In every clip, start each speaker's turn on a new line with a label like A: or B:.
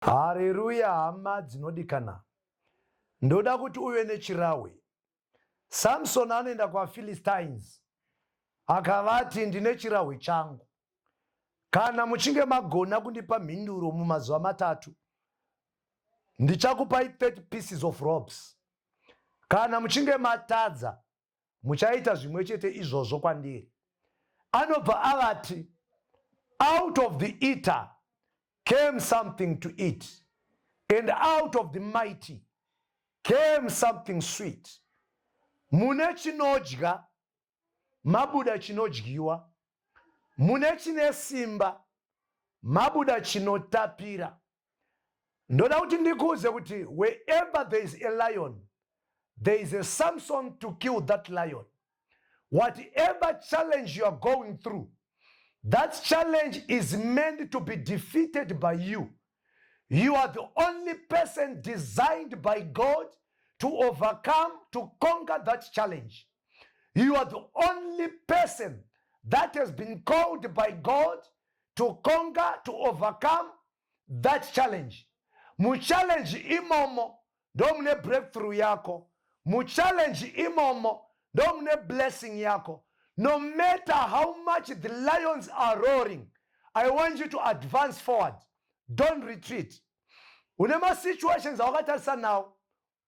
A: Haleluya, hama dzinodikana. Ndoda kuti uve nechirawe. Samson anoenda kwaPhilistines akavati ndine chirawe changu. Kana muchinge magona kundipa mhinduro mumazuva matatu, ndichakupai 30 pieces of ropes. Kana muchinge matadza, muchaita zvimwe chete izvozvo kwandiri. Anobva avati, out of the eater came something to eat, and out of the mighty came something sweet. Mune chinodya, mabuda chinodyiwa. Mune chine simba, mabuda chinotapira. Ndoda kuti ndikuuze kuti wherever there is a lion, there is a Samson to kill that lion. Whatever challenge you are going through, that challenge is meant to be defeated by you. You are the only person designed by God to overcome, to conquer that challenge. You are the only person that has been called by God to conquer, to overcome that challenge. Mu challenge imomo domne breakthrough yako. Mu challenge imomo domne blessing yako. No matter how much the lions are roaring, I want you to advance forward. Don't retreat. Unema situations awakatarisa now,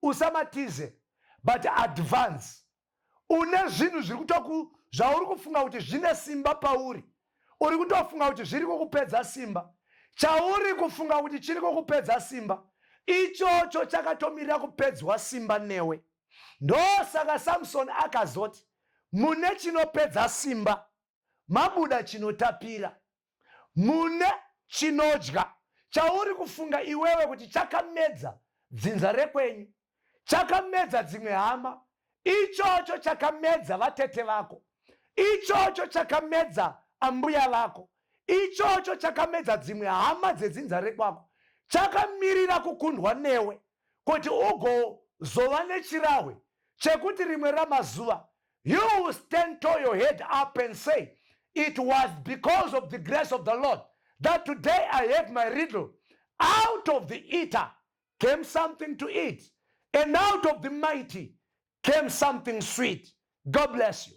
A: usamatize, but advance. Une zvinhu zviri kutoku zvauri kufunga kuti zvine simba pauri. Uri kutofunga kuti zviri kukupedza simba. Chauri kufunga kuti chiri kukupedza simba, ichocho chakatomirira kupedzwa simba newe. Ndosaka Samson akazoti, mune chinopedza simba, mabuda chinotapira. Mune chinodya, chauri kufunga iwewe kuti chakamedza dzinza rekwenyu, chakamedza dzimwe hama, ichocho chakamedza vatete vako, ichocho chakamedza ambuya vako, ichocho chakamedza dzimwe hama dzedzinza rekwako, chakamirira kukundwa newe kuti ugozova nechirawe chekuti rimwe ramazuva you will stand tall your head up and say, it was because of the grace of the Lord that today I have my riddle. Out of the eater came something to eat, and out of the mighty came something sweet. God bless you.